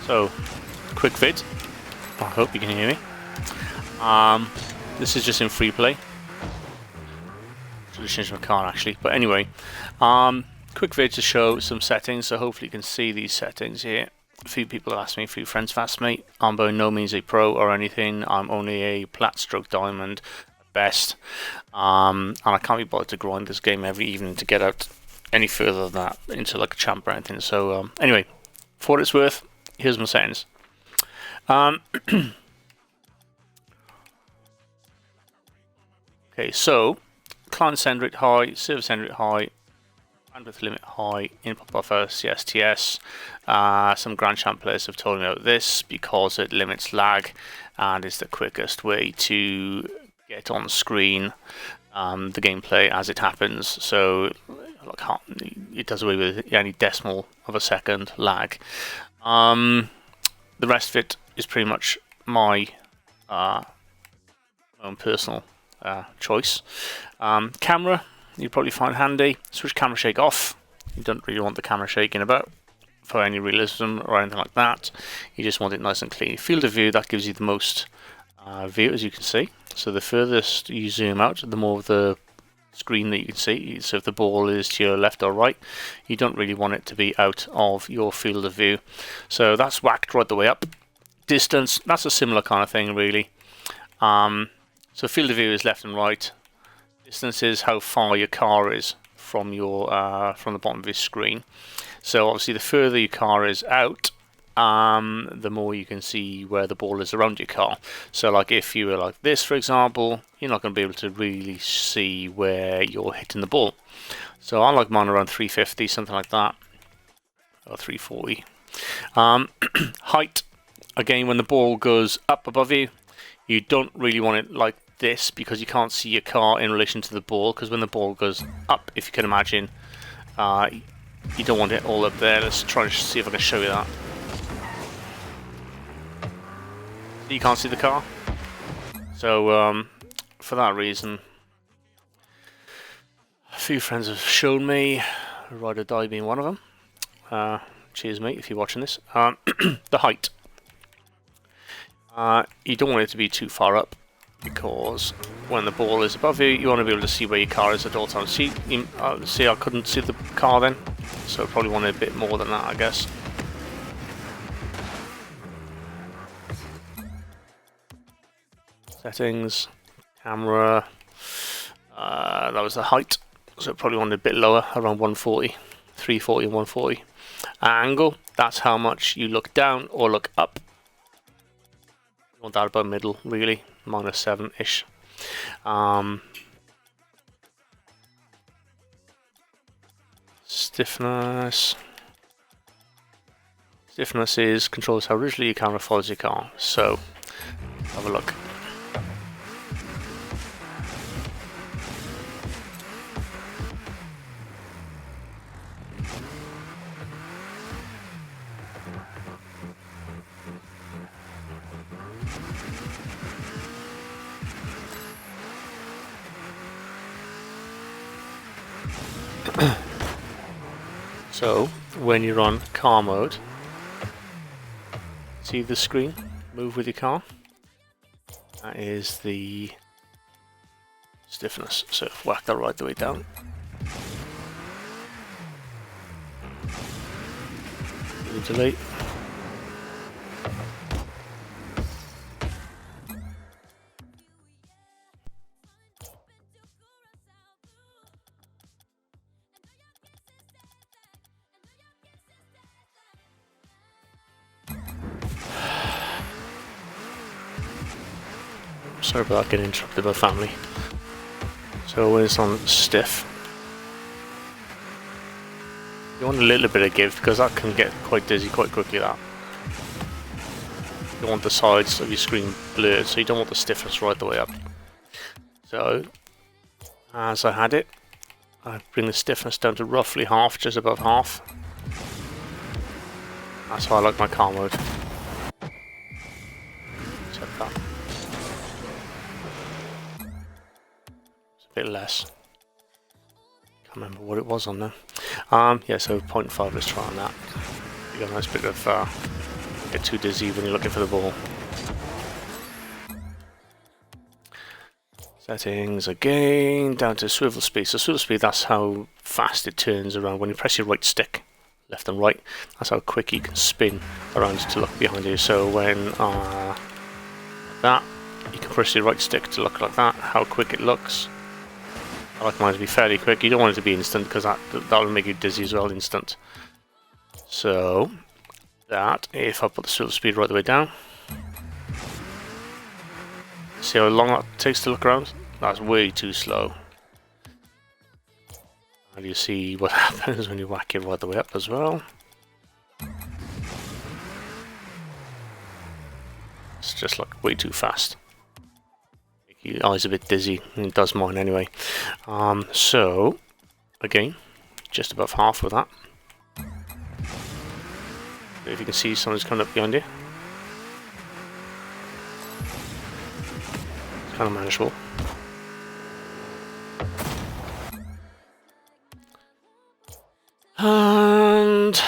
So, quick vid. I hope you can hear me. This is just in free play. Should have changed my car actually, but anyway. Quick vid to show some settings, so hopefully you can see these settings here. A few people have asked me, a few friends have asked me. I'm by no means a pro or anything. I'm only a plat stroke diamond at best. And I can't be bothered to grind this game every evening to get out any further than that into like a champ or anything. So anyway, for what it's worth, here's my settings. Okay, so client send rate high, server send rate high, bandwidth limit high, input buffer, CSTS. Some Grand Champ players have told me about this because it limits lag and is the quickest way to get on screen the gameplay as it happens. So it does away with any decimal of a second lag. The rest of it is pretty much my own personal choice. Camera, you'd probably find handy. Switch camera shake off. You don't really want the camera shaking about for any realism or anything like that. You just want it nice and clean. Field of view, that gives you the most view, as you can see. So the furthest you zoom out, the more of the screen that you can see. So if the ball is to your left or right, you don't really want it to be out of your field of view. So that's whacked right the way up. Distance, that's a similar kind of thing really. So field of view is left and right. Distance is how far your car is from your from the bottom of your screen. So obviously the further your car is out, the more you can see where the ball is around your car. So like if you were like this, for example, you're not going to be able to really see where you're hitting the ball. So I like mine around 350, something like that, or 340. Height, again, when the ball goes up above you, you don't really want it like this because you can't see your car in relation to the ball, because when the ball goes up, if you can imagine, you don't want it all up there. Let's try to see if I can show you that. You can't see the car. So for that reason, a few friends have shown me, Ride or Die being one of them. Cheers mate if you're watching this. The height. You don't want it to be too far up, because when the ball is above you, you want to be able to see where your car is at all times. See, I couldn't see the car then, so I probably wanted a bit more than that, I guess. Settings, camera, that was the height, so I probably wanted a bit lower, around 140, 340 and 140. Angle, that's how much you look down or look up. You want that about middle, really, -7-ish. Stiffness. Stiffness controls how rigidly your camera follows your car. So, have a look. So, when you're on car mode, see the screen move with your car? That is the stiffness. So, whack that right the way down. Delete. Sorry about getting interrupted by family. So when it's on stiff, you want a little bit of give, because that can get quite dizzy quite quickly. That you want the sides of your screen blurred, so you don't want the stiffness right the way up. So as I had it, I bring the stiffness down to roughly half, just above half. That's how I like my car mode. Set that. Bit less. Can't remember what it was on there. Yeah, so 0.5. Let's try on that. You got a nice bit of get too dizzy when you're looking for the ball. Settings again, down to swivel speed. So swivel speed, that's how fast it turns around. When you press your right stick, left and right, that's how quick you can spin around to look behind you. So when that, you can press your right stick to look like that, how quick it looks. I like mine to be fairly quick. You don't want it to be instant because that'll make you dizzy as well, instant. So that, if I put the swivel speed right the way down, see how long that takes to look around? That's way too slow. And you see what happens when you whack it right the way up as well. It's just like way too fast. Make your eyes a bit dizzy, and it does mine anyway. So, again, just above half with that. If you can see someone's coming up behind you. Kind of manageable. And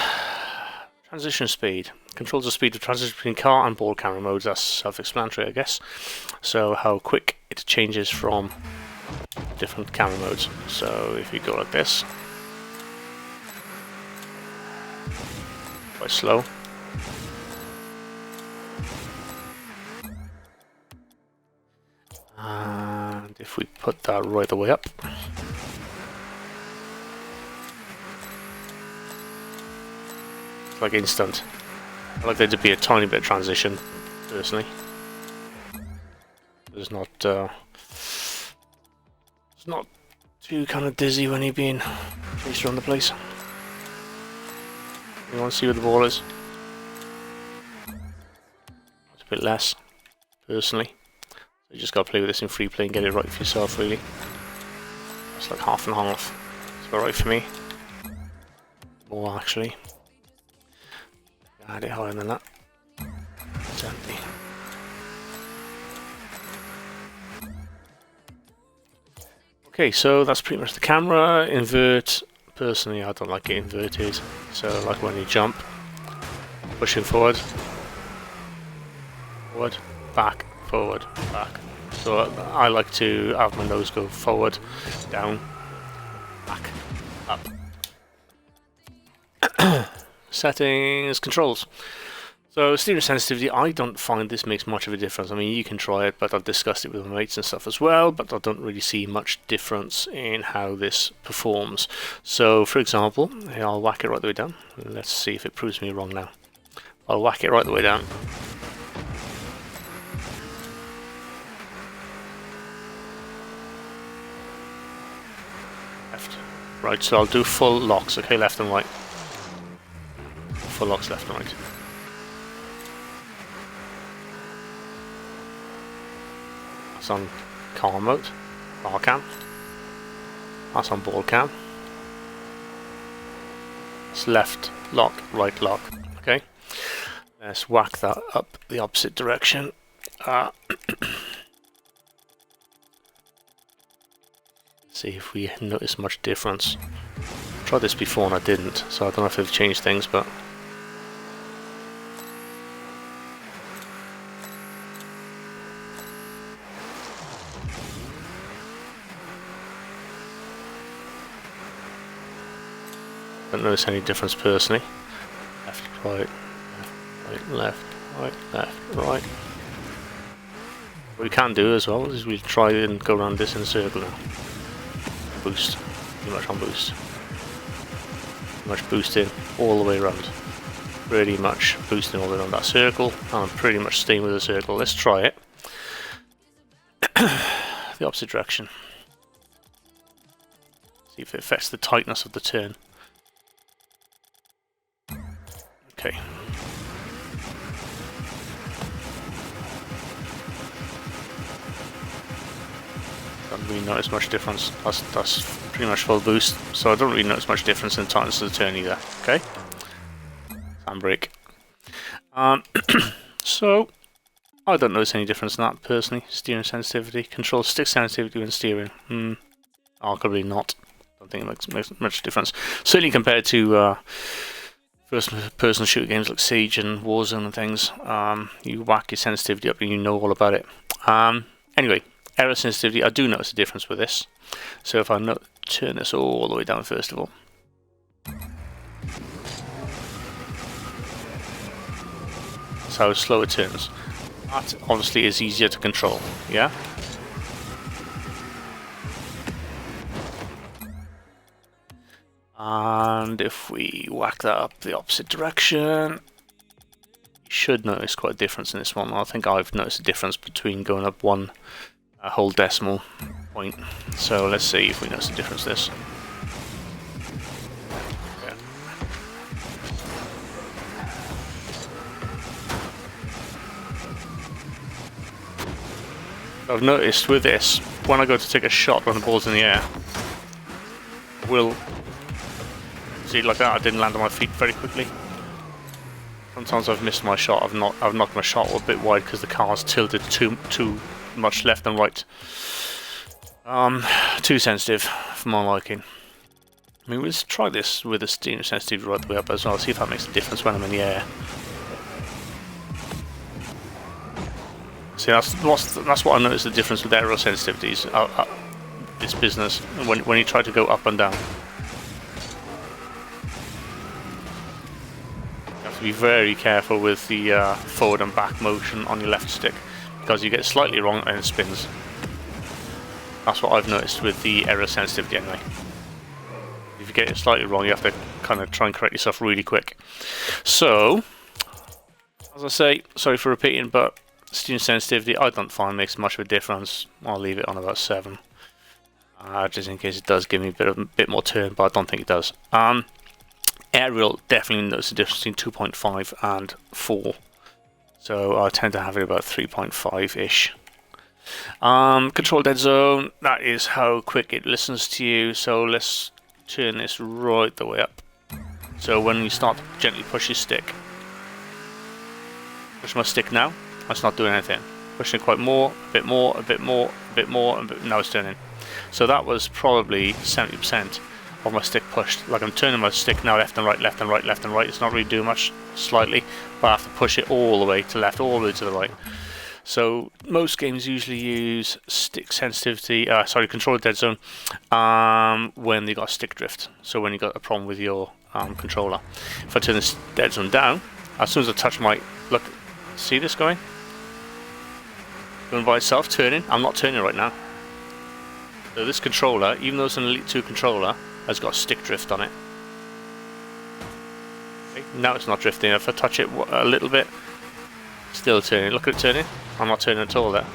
transition speed. Controls the speed of transition between car and ball camera modes. That's self-explanatory, I guess. So how quick it changes from different camera modes. So if you go like this, quite slow. And if we put that right the way up, it's like instant. I like there to be a tiny bit of transition, personally. It's not too kind of dizzy when you're being chased around the place. You want to see where the ball is? It's a bit less, personally. You just got to play with this in free play and get it right for yourself, really. It's like half and half. It's about right for me. More, actually. Add it higher than that. It's empty. Okay, so that's pretty much the camera. Invert. Personally, I don't like it inverted. So, like when you jump, pushing forward, forward, back, forward, back. So I like to have my nose go forward, down, back, up. Settings, controls. So steering sensitivity, I don't find this makes much of a difference. I mean, you can try it, but I've discussed it with my mates and stuff as well, but I don't really see much difference in how this performs. So, for example, I'll whack it right the way down. Let's see if it proves me wrong now. I'll whack it right the way down. Left, right, so I'll do full locks, okay, left and right. Full locks left and right. That's on car mode, bar cam. That's on ball cam. It's left lock, right lock. Okay. Let's whack that up the opposite direction. See if we notice much difference. I tried this before and I didn't, so I don't know if they've changed things, but don't notice any difference personally. Left, right, left, right, left, right. What we can do as well is we'll try and go around this in a circle now. Boost, pretty much on boost. Pretty much boosting all the way around. Pretty much boosting all the way around that circle, and I'm pretty much staying with the circle. Let's try it. The opposite direction. See if it affects the tightness of the turn. Okay. Don't really notice much difference. That's pretty much full boost, so I don't really notice much difference in the tightness of the turn either. Okay. Handbrake. So I don't notice any difference in that personally. Steering sensitivity, control stick sensitivity when steering. Arguably not. Don't think it makes much difference. Certainly compared to first-person shooter games like Siege and Warzone and things, you whack your sensitivity up and you know all about it. Anyway, error sensitivity, I do notice a difference with this. So if I turn this all the way down first of all. That's how slow it turns. That obviously is easier to control, yeah? And if we whack that up the opposite direction, you should notice quite a difference in this one. I think I've noticed a difference between going up one whole decimal point. So let's see if we notice a difference this. Yeah. I've noticed with this, when I go to take a shot when the ball's in the air, I will see like that. I didn't land on my feet very quickly. Sometimes I've missed my shot. I've knocked my shot a bit wide because the car's tilted too much left and right. Too sensitive for my liking. I mean, let's try this with the steam sensitivity right the way up as well. See if that makes a difference when I'm in the air. See, that's what I noticed the difference with aero sensitivities. This business when you try to go up and down. To be very careful with the forward and back motion on your left stick, because you get it slightly wrong and it spins. That's what I've noticed with the error sensitivity anyway. If you get it slightly wrong, you have to kind of try and correct yourself really quick. So, as I say, sorry for repeating, but student sensitivity I don't find makes much of a difference. I'll leave it on about 7. Just in case it does give me a bit more turn, but I don't think it does. Aerial definitely notice the difference between 2.5 and 4. So I tend to have it about 3.5-ish. Control dead zone, that is how quick it listens to you. So let's turn this right the way up. So when you start to gently push your stick, push my stick now, it's not doing anything. Pushing it quite more, a bit more, a bit more, a bit more, and now it's turning. So that was probably 70% of my stick pushed. Like I'm turning my stick now left and right, left and right, left and right. It's not really doing much, slightly, but I have to push it all the way to left, all the way to the right. So most games usually use stick sensitivity, controller dead zone, when they got stick drift. So when you got a problem with your controller. If I turn this dead zone down, as soon as I touch my, look, see this going by itself, turning. I'm not turning right now. So this controller, even though it's an Elite 2 controller, has got stick drift on it. Okay, now it's not drifting. If I touch it a little bit, still turning. Look at it turning. I'm not turning at all there.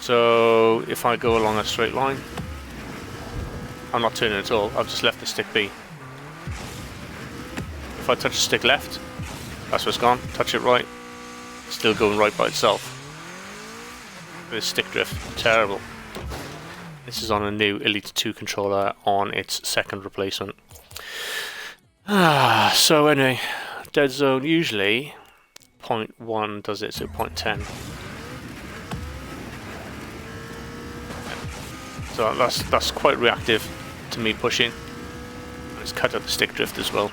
So if I go along a straight line, I'm not turning at all. I've just left the stick be. If I touch the stick left, that's where it's gone. Touch it right, still going right by itself. This stick drift, terrible. This is on a new Elite 2 controller on its second replacement. So anyway, dead zone usually 0.1 does it, so 0.10. So that's quite reactive to me pushing. Let's cut out the stick drift as well.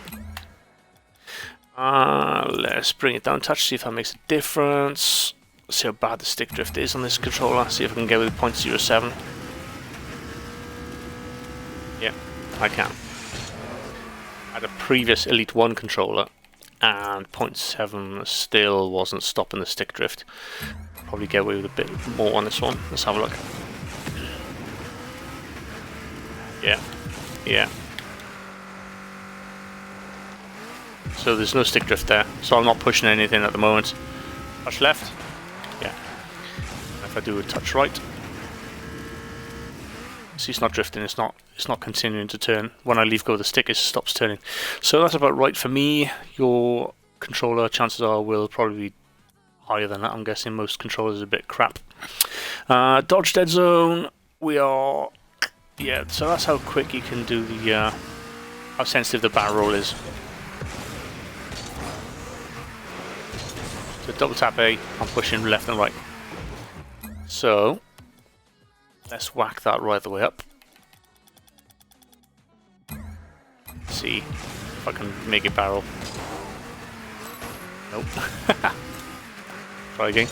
Let's bring it down a touch, see if that makes a difference. See how bad the stick drift is on this controller. See if I can get with 0.07. Yeah, I can. I had a previous Elite 1 controller and 0.7 still wasn't stopping the stick drift. Probably get away with a bit more on this one. Let's have a look. Yeah. So there's no stick drift there. So I'm not pushing anything at the moment. Touch left. Yeah. If I do a touch right, see, it's not drifting. It's not continuing to turn. When I leave go of the stick, it stops turning. So that's about right for me. Your controller, chances are, will probably be higher than that. I'm guessing most controllers are a bit crap. Dodge dead zone. We are, yeah. So that's how quick you can do the, how sensitive the barrel roll is. So double tap A, I'm pushing left and right. So let's whack that right the way up. See, if I can make it barrel. Nope. Try again.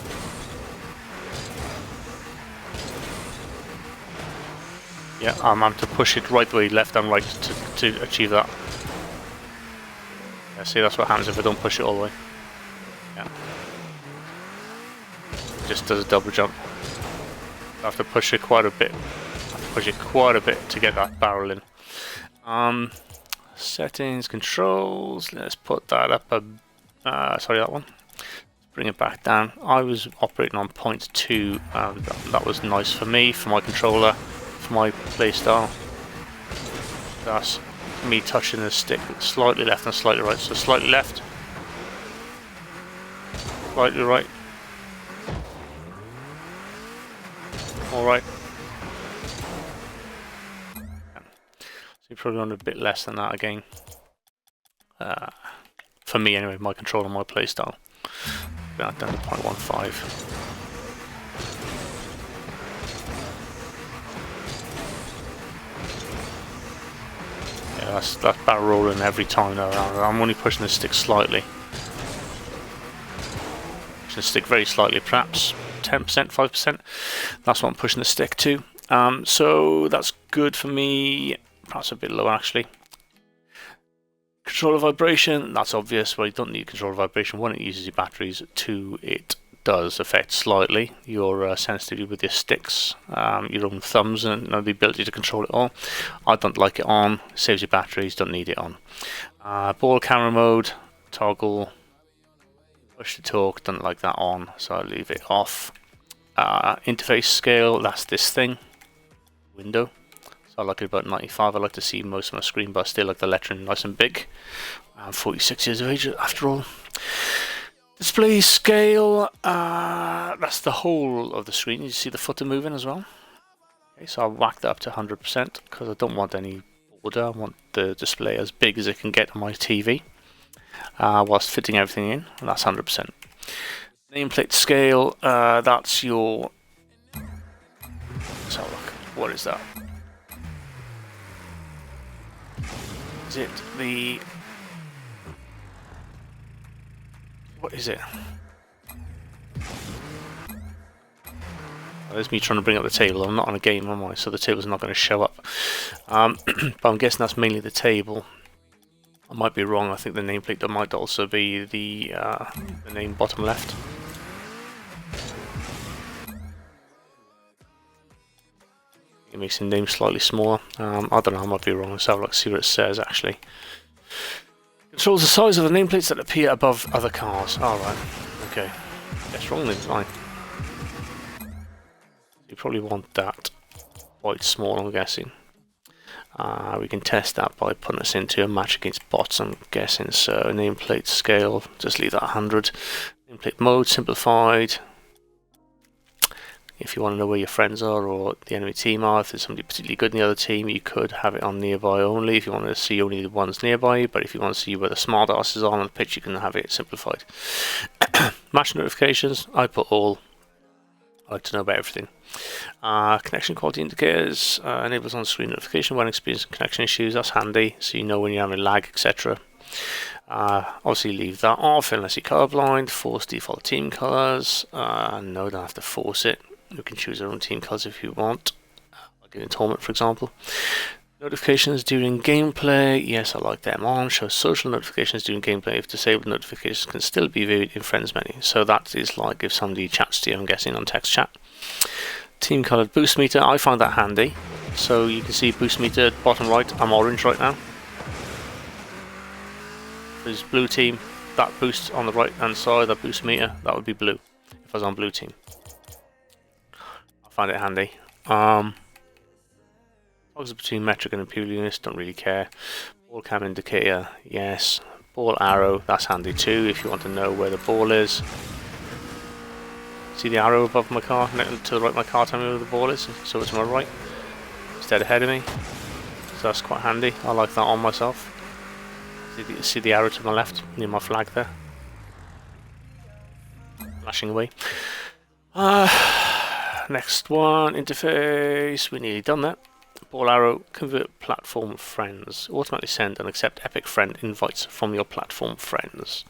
Yeah, I'm having to push it right the way, left and right to achieve that. Yeah, see, that's what happens if I don't push it all the way. Yeah. It just does a double jump. I have to push it quite a bit. To get that barrel in. Settings, controls. Let's put that up. Sorry, that one. Let's bring it back down. I was operating on 0.2, and that was nice for me, for my controller, for my playstyle. That's me touching the stick slightly left and slightly right. So slightly left, slightly right. All right. So you probably want a bit less than that again. For me anyway, my control and my playstyle. Down to 0.15. Yeah, that's barrel rolling every time now. I'm only pushing the stick slightly. Pushing the stick very slightly, perhaps 10%, 5%. That's what I'm pushing the stick to. So that's good for me. Perhaps a bit low actually. Controller vibration, that's obvious. Well, you don't need controller vibration. One, it uses your batteries. Two, it does affect slightly your sensitivity with your sticks, your own thumbs, and the ability to control it all. I don't like it on. Saves your batteries, don't need it on. Ball camera mode, toggle, push to talk, don't like that on, so I'll leave it off. Interface scale, that's this thing, window. I like it about 95. I like to see most of my screen, but I still like the lettering nice and big. I'm 46 years of age after all. Display scale, that's the whole of the screen. You see the footer moving as well. Okay, so I'll whack that up to 100% because I don't want any border. I want the display as big as it can get on my TV whilst fitting everything in, and that's 100%. Nameplate scale, that's your... Let's have a look. What is that? Is it the... What is it? There's me trying to bring up the table. I'm not on a game, am I? So the table's not going to show up. But I'm guessing that's mainly the table. I might be wrong. I think the nameplate that might also be the name bottom left. It makes the name slightly smaller. I don't know, I might be wrong. Let's have a look, see what it says actually. Controls the size of the nameplates that appear above other cars. Alright, okay. Guess wrong design. You probably want that quite small, I'm guessing. We can test that by putting this into a match against bots, I'm guessing. So nameplate scale, just leave that 100. Nameplate mode, simplified. If you want to know where your friends are or the enemy team are, if there's somebody particularly good in the other team, you could have it on nearby only if you want to see only the ones nearby, but if you want to see where the smart asses are on the pitch, you can have it simplified. Match notifications, I put all. I like to know about everything. Connection quality indicators, enables on-screen notification when experiencing connection issues, that's handy, so you know when you're having lag, etc. Obviously leave that off unless you're colorblind. Force default team colors, no, don't have to force it. You can choose your own team colors if you want, like in a tournament for example. Notifications during gameplay, yes, I like them on. Show social notifications during gameplay. If disabled, notifications can still be viewed in friends menu. So that is like if somebody chats to you, I'm guessing, on text chat. Team colored boost meter, I find that handy. So you can see boost meter bottom right, I'm orange right now. There's blue team, that boost on the right hand side, that boost meter, that would be blue if I was on blue team. I find it handy. Toggles between metric and imperial units, don't really care. Ball cam indicator, yes. Ball arrow, that's handy too if you want to know where the ball is. See the arrow above my car, to the right of my car, telling me where the ball is, so it's to my right, instead ahead of me. So that's quite handy, I like that on myself. See the arrow to my left, near my flag there. Flashing away. Next one, interface, we're nearly done that. Ball arrow, convert platform friends. Automatically send and accept epic friend invites from your platform friends.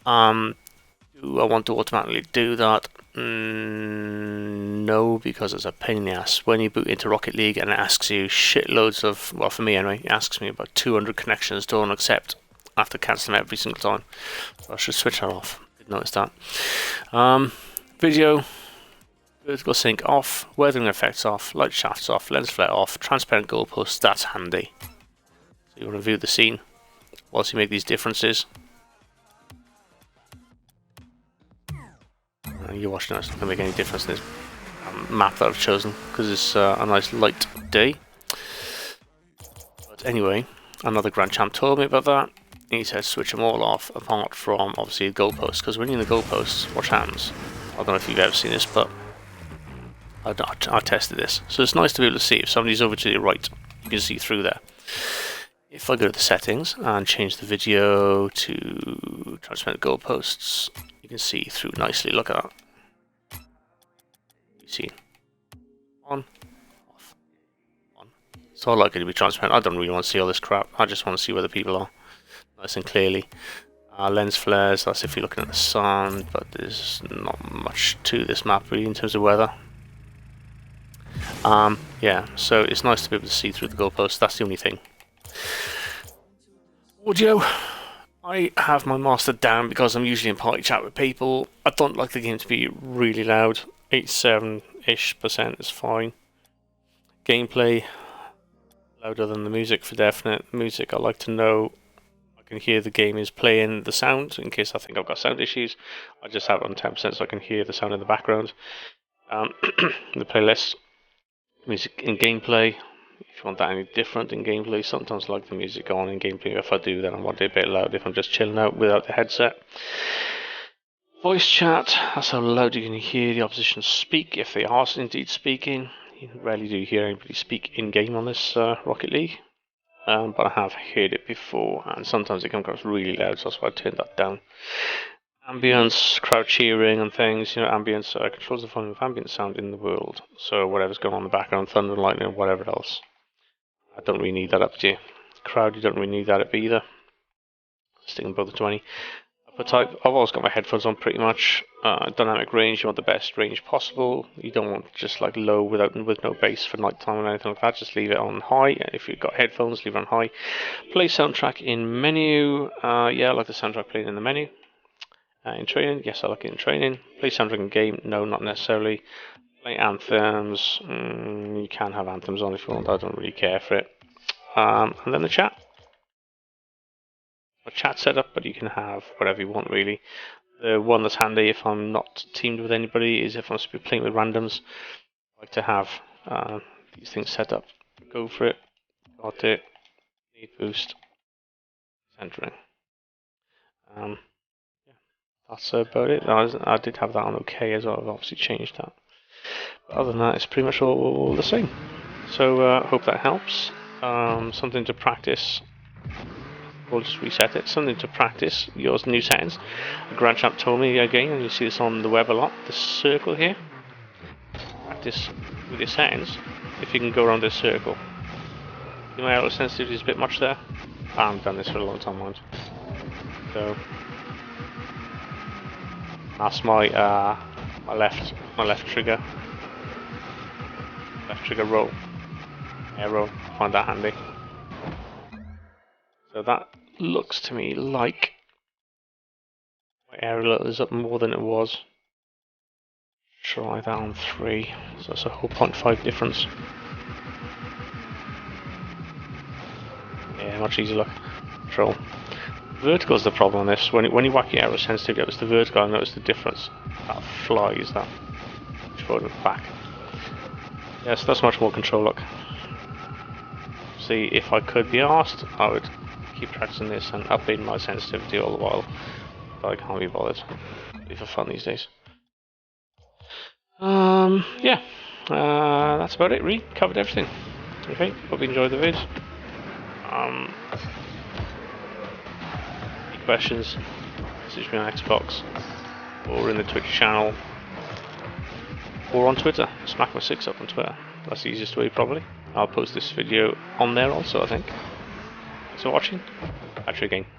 Do I want to automatically do that? No, because it's a pain in the ass. When you boot into Rocket League and it asks you shitloads of, well, for me anyway, it asks me about 200 connections, don't accept. I have to cancel them every single time. So I should switch that off. Did notice that. Video. Vertical sync off, weathering effects off, light shafts off, lens flare off, transparent goalposts, that's handy. So you want to view the scene whilst you make these differences. You're watching that, it's not going to make any difference in this map that I've chosen because it's a nice light day. But anyway, another Grand Champ told me about that. He said switch them all off apart from obviously the goalposts, because when you're in the goalposts, watch hands. I don't know if you've ever seen this, but I tested this. So it's nice to be able to see if somebody's over to the right, you can see through there. If I go to the settings and change the video to transparent goalposts, you can see through nicely. Look at that. You see, on, off, on. So I like it to be transparent. I don't really want to see all this crap. I just want to see where the people are, nice and clearly. Lens flares, that's if you're looking at the sun, but there's not much to this map really in terms of weather. Yeah, so it's nice to be able to see through the goalposts. That's the only thing. Audio. I have my master down because I'm usually in party chat with people. I don't like the game to be really loud. 87-ish% is fine. Gameplay. Louder than the music for definite. Music, I like to know I can hear the game is playing the sound in case I think I've got sound issues. I just have it on 10% so I can hear the sound in the background. The playlist. Music in gameplay, if you want that any different in gameplay, sometimes I like the music on in gameplay. If I do, then I want it a bit loud if I'm just chilling out without the headset. Voice chat, that's how loud you can hear the opposition speak if they are indeed speaking. You rarely do hear anybody speak in game on this Rocket League, but I have heard it before, and sometimes it comes across really loud, so that's why I turned that down. Ambience, crowd cheering and things, you know, ambience controls the volume of ambient sound in the world. So whatever's going on in the background, thunder, lightning, whatever else. I don't really need that up to you. Crowd, you don't really need that up either. Sticking above the 20. Upper type, I've always got my headphones on pretty much. Dynamic range, you want the best range possible. You don't want just like low with no bass for nighttime or anything like that. Just leave it on high. If you've got headphones, leave it on high. Play soundtrack in menu. Yeah, I like the soundtrack playing in the menu. In training, yes, I like it in training. Play soundtrack in game, no, not necessarily. Play anthems, you can have anthems on if you want, I don't really care for it. And then the chat. A chat setup, but you can have whatever you want really. The one that's handy if I'm not teamed with anybody is if I'm supposed to be playing with randoms. I like to have these things set up. Go for it. Got it. Need boost. Centering. That's about it. I did have that on OK as well. I've obviously changed that. But other than that, it's pretty much all the same. So hope that helps. Something to practice. We'll just reset it. Something to practice your new settings. Grand Champ told me again, and you see this on the web a lot. This circle here. Practice with your settings. If you can go around this circle. My auto sensitivity is a bit much there. I haven't done this for a long time, mind. So. That's my my left trigger roll, arrow. I find that handy. So that looks to me like my arrow is up more than it was. Try that on 3, so that's a whole 0.5 difference. Yeah, much easier look. Control. Vertical is the problem on this. When you whack your arrow sensitivity up, it's the vertical. I notice the difference. That flies, that forward and back. Yes, that's much more control look. See, if I could be asked, I would keep practicing this and updating my sensitivity all the while. But I can't be bothered. Be for fun these days. Yeah, that's about it. Really covered everything. Okay, hope you enjoyed the vid. Any questions? Message me on Xbox or in the Twitch channel or on Twitter. SmackMy6Up on Twitter. That's the easiest way probably. I'll post this video on there also, I think. Thanks for watching. Catch you again.